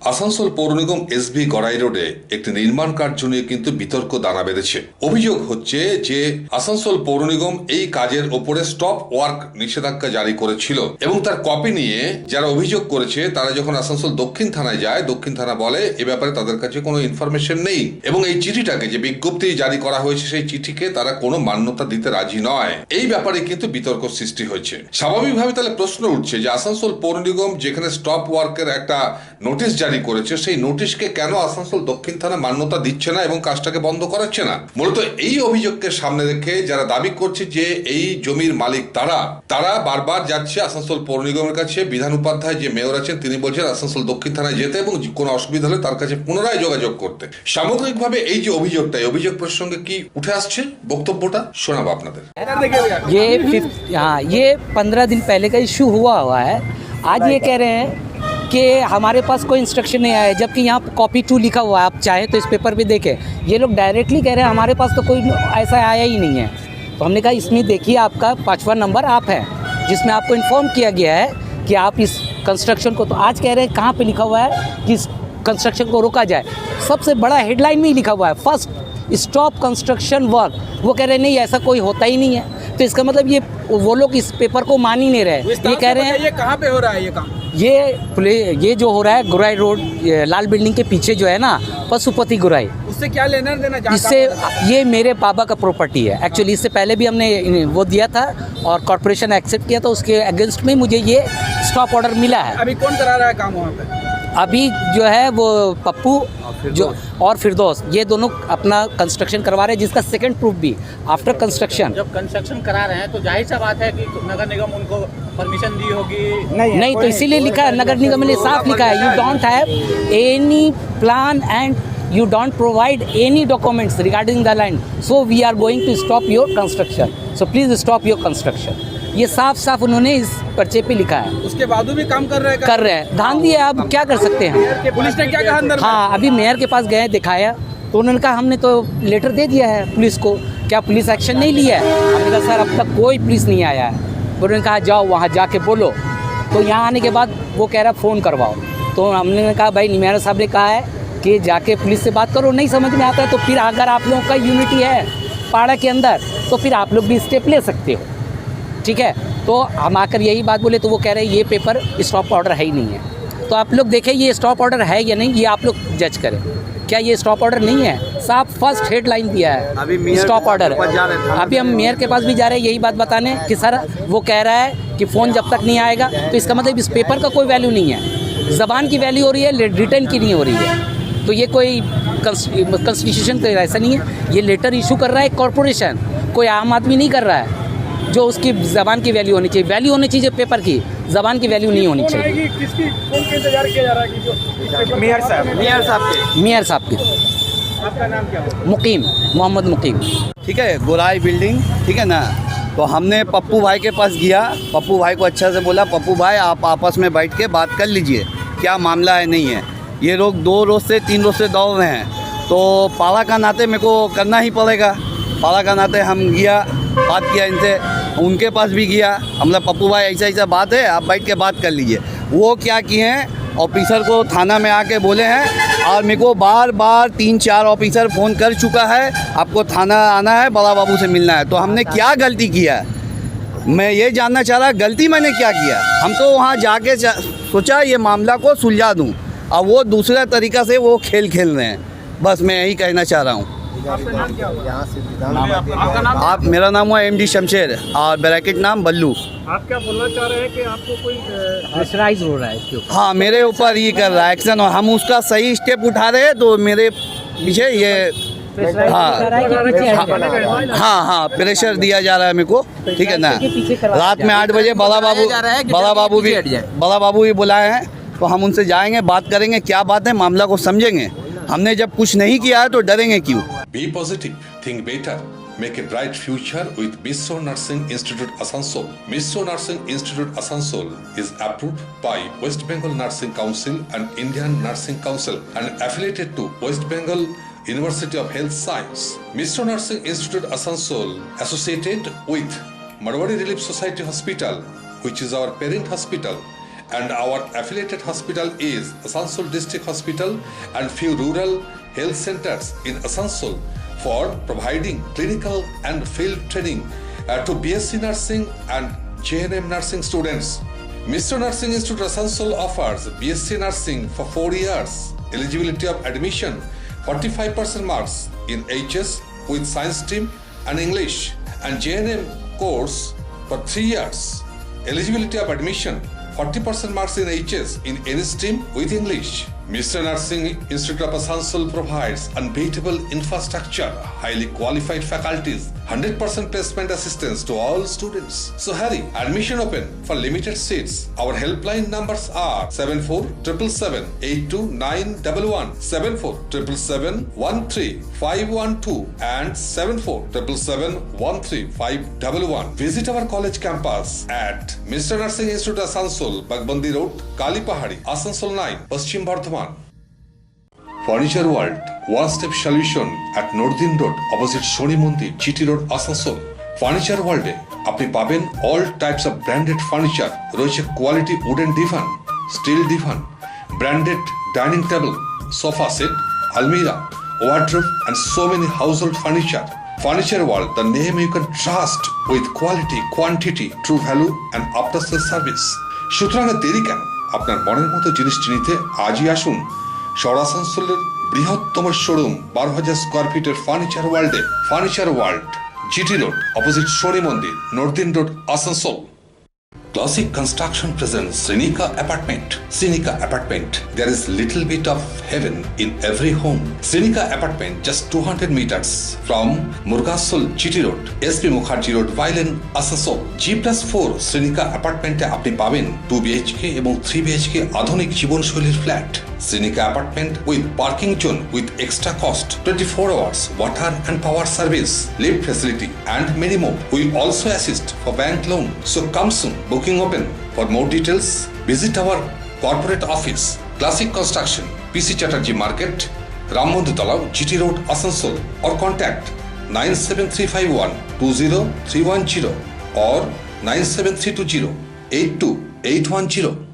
আসানসোল পৌর নিগম এসবি গড়াই রোডে একটি নির্মাণ কার্য নিয়ে কিন্তু বিতর্ক দানা বেঁধেছে। অভিযোগ হচ্ছে যে আসানসোল পৌর নিগম এই কাজের ওপরে স্টপ ওয়ার্ক নিষেধাজ্ঞা জারি করেছিল এবং তার কপি নিয়ে যারা অভিযোগ করেছে তারা যখন আসানসোল দক্ষিণ থানায় যায়, দক্ষিণ থানা বলে এ ব্যাপারে তাদের কাছে কোনো ইনফরমেশন নেই এবং এই চিঠিটাকে যে বিজ্ঞপ্তি জারি করা হয়েছে সেই চিঠিকে তারা কোনো মান্যতা দিতে রাজি নয়। এই ব্যাপারে কিন্তু বিতর্ক সৃষ্টি হয়েছে। স্বাভাবিকভাবে তাহলে প্রশ্ন উঠছে যে আসানসোল পৌর নিগম যেখানে স্টপ ওয়ার্কের একটা নোটিশ জারি করেছে সেই নোটিশকে কেন আসানসোল দক্ষিণ থানা মান্যতা দিচ্ছে না এবং কাজটাকে বন্ধ করাচ্ছে না। মূলত এই অভিযোগকে সামনে রেখে যারা দাবি করছে যে এই জমির মালিক তারা বারবার যাচ্ছে আসানসোল পৌর নিগমের কাছে। বিধান উপাধ্যায় যে মেয়র আছেন তিনি বলছেন আসানসোল দক্ষিণ থানায় যেতে এবং কোনো অসুবিধা হলে তার কাছে পুনরায় যোগাযোগ করতে। সামগ্রিকভাবে এই যে অভিযোগটা, এই অভিযোগ প্রসঙ্গে কি উঠে আসছে বক্তব্যটা শোনাবো আপনাদের। ये 15 दिन पहले का इशू हुआ है। आज ये कह रहे हैं कि हमारे पास कोई इंस्ट्रक्शन नहीं आया, जबकि यहाँ कॉपी 2 लिखा हुआ है। आप चाहे तो इस पेपर पे देखें। ये लोग डायरेक्टली कह रहे हैं हमारे पास तो कोई ऐसा आया ही नहीं है। तो हमने कहा इसमें देखिए आपका 5वां नंबर आप है जिसमें आपको इन्फॉर्म किया गया है कि आप इस कंस्ट्रक्शन को, तो आज कह रहे हैं कहाँ पे लिखा हुआ है कि इस कंस्ट्रक्शन को रोका जाए। सबसे बड़ा हेडलाइन में ही लिखा हुआ है फर्स्ट स्टॉप कंस्ट्रक्शन वर्क। वो कह रहे हैं नहीं ऐसा कोई होता ही नहीं है। तो इसका मतलब ये वो लोग इस पेपर को मान ही नहीं रहे। ये कह रहे हैं ये कहाँ पे हो रहा है ये काम? ये जो हो रहा है गुराई रोड लाल बिल्डिंग के पीछे जो है ना पशुपति गुराई, उससे क्या लेना देना? इससे ये मेरे पापा का प्रॉपर्टी है एक्चुअली। इससे पहले भी हमने वो दिया था और कॉर्पोरेशन एक्सेप्ट किया था, उसके अगेंस्ट में मुझे ये स्टॉप ऑर्डर मिला है। अभी कौन करा रहा है काम वहाँ पे? अभी जो है वो पप्पू जो और फिरदौस ये दोनों अपना कंस्ट्रक्शन करवा रहे हैं, जिसका सेकंड प्रूफ भी आफ्टर कंस्ट्रक्शन। जब कंस्ट्रक्शन करा रहे हैं तो जाहिर सा बात है कि नगर निगम उनको परमिशन दी होगी। नहीं तो इसीलिए लिखा है, नगर निगम ने साफ लिखा है you don't have any plan and you don't provide any documents regarding the land, so we are going to stop your construction, so please stop your construction। ये साफ साफ उन्होंने इस पर्चे पे लिखा है। उसके बाद भी काम कर रहे हैं ध्यान दिया। अब क्या कर सकते हैं? पुलिस ने क्या कहा अंदर? हाँ अभी मेयर के पास गए, दिखाया तो उन्होंने कहा हमने तो लेटर दे दिया है पुलिस को, क्या पुलिस एक्शन नहीं लिया है? हमने कहा सर अब तक कोई पुलिस नहीं आया है। उन्होंने कहा जाओ वहाँ जाके बोलो। तो यहाँ आने के बाद वो कह रहा फ़ोन करवाओ। तो हमने कहा भाई मेयर साहब ने कहा है कि जाके पुलिस से बात करो। नहीं समझ में आता है तो फिर अगर आप लोगों का यूनिटी है पाड़ा के अंदर तो फिर आप लोग भी स्टेप ले सकते हो, ठीक है। तो हम आकर यही बात बोले तो वो कह रहे हैं ये पेपर स्टॉप ऑर्डर है ही नहीं है। तो आप लोग देखें ये स्टॉप ऑर्डर है या नहीं, ये आप लोग जज करें। क्या ये स्टॉप ऑर्डर नहीं है? साफ फर्स्ट हेडलाइन दिया है स्टॉप ऑर्डर। अभी हम मेयर के पास भी जा रहे हैं यही बात बताने कि सर वो कह रहा है कि फ़ोन जब तक नहीं आएगा तो इसका मतलब इस पेपर का कोई वैल्यू नहीं है। ज़बान की वैल्यू हो रही है, रिटर्न की नहीं हो रही है। तो ये कोई कॉन्स्टिट्यूशन तो ऐसा नहीं है। ये लेटर इशू कर रहा है कॉरपोरेशन, कोई आम आदमी नहीं कर रहा है। जो उसकी ज़बान की वैल्यू होनी चाहिए, वैल्यू होनी चाहिए पेपर की, ज़बान की वैल्यू नहीं होनी चाहिए। किसकी कौन का इंतजार किया जा रहा है कि जो मेयर साहब की। आपका नाम क्या है? मुकीम, मोहम्मद मुकीम। ठीक है, गुराई बिल्डिंग, ठीक है ना। तो हमने पप्पू भाई के पास गया, पप्पू भाई को अच्छा से बोला पप्पू भाई आप आपस में बैठ के बात कर लीजिए क्या मामला है नहीं है। ये लोग 2 रोज़ से 3 रोज़ से दौड़ रहे हैं तो पाला का नाते मेरे को करना ही पड़ेगा। पाला का नाते हम गया, बात किया इनसे, उनके पास भी गया। हमने पप्पू भाई ऐसा ऐसा बात है आप बैठ के बात कर लीजिए। वो क्या किए हैं ऑफिसर को थाना में आके बोले हैं और मेरे को बार बार 3-4 ऑफिसर फ़ोन कर चुका है आपको थाना आना है, बड़ा बाबू से मिलना है। तो हमने क्या गलती किया है मैं ये जानना चाह रहा, गलती मैंने क्या किया? हम तो वहाँ जाके सोचा ये मामला को सुलझा दूँ और वो दूसरा तरीका से वो खेल रहे हैं। बस मैं यही कहना चाह रहा हूँ। आप मेरा नाम हुआ MD शमशेर और ब्रैकेट नाम बल्लू। आप क्या बोलना चाह रहे हैं कि आपको कोई प्रेशराइज हो रहा है इसके ऊपर? हाँ मेरे ऊपर ये कर रहा है एक्शन और हम उसका सही स्टेप उठा रहे हैं तो मेरे पीछे ये हाँ प्रेशर दिया जा रहा है मेरे को, ठीक है ना। रात में 8 बजे बड़ा बाबू भी बुलाए हैं तो हम उनसे जाएंगे, बात करेंगे क्या बात है, मामला को समझेंगे। हमने जब कुछ नहीं किया है तो डरेंगे क्यों? Be positive, think better, make a bright future with Misso Nursing Institute Asansol. Misso Nursing Institute Asansol is approved by West Bengal Nursing Council and Indian Nursing Council and affiliated to West Bengal University of Health Science. Misso Nursing Institute Asansol associated with Marwari Relief Society Hospital, which is our parent hospital, and our affiliated hospital is Asansol District Hospital and few rural health centers in Asansol for providing clinical and field training to BSc Nursing and JNM Nursing students. Mr. Nursing Institute Asansol offers BSc Nursing for 4 years. Eligibility of admission 45% marks in HS with science stream and English, and JNM course for 3 years. Eligibility of admission 40% marks in HS in any stream with English. Mr. Nursing Institute of Asansol provides unbeatable infrastructure, highly qualified faculties, 100% placement assistance to all students. So hurry, admission open for limited seats. Our helpline numbers are 7477782911, 7477713512 and 7477713511. Visit our college campus at Mr. Nursing Institute Asansol, Bagbandi Road, Kalipahari, Asansol 9, Paschim Bardhaman. Furniture World, one-step solution at Nordin Road, opposite Shoni Mandir, GT Road, Asansol. Furniture World এ আপনি পাবেন all types of branded furniture, রয়েছে quality wooden divan, steel divan, branded dining table, sofa set, almirah, wardrobe and so many household furniture. Furniture World, the name you can trust with quality, quantity, true value and after-sales service. সুতরাং দেরি কেন? আপনার মনের মতো জিনিসটি নিতে আজই আসুন শহর আসানসোলের বৃহত্তম শোরুম 12,000 স্কোয়ার ফিটের ফার্নিচার ওয়ার্ল্ডে। Furniture world, GT road, opposite Shani Mandir, নর্দিন road, Asansol. Classic Construction presents Srinika Apartment. Srinika Apartment. There is little bit of heaven in every home. Srinika Apartment, just 200 meters from Murgasol GT Road, SP Mukherjee Road, Violin, Asansol. G+4 Srinika Apartment এ আপনি পাবেন 2 BHK এবং 3 BHK আধুনিক জীবনশৈলীর flat. Srinika Apartment with parking zone with extra cost, 24 hours water and power service, lift facility and many more. We also assist for bank loan. So come soon. Booking open. For more details, visit our corporate office, Classic Construction, PC Chatterjee Market, Ram Mandir Talao, GT Road, Asansol, or contact 97351 20310 or 97320 82810.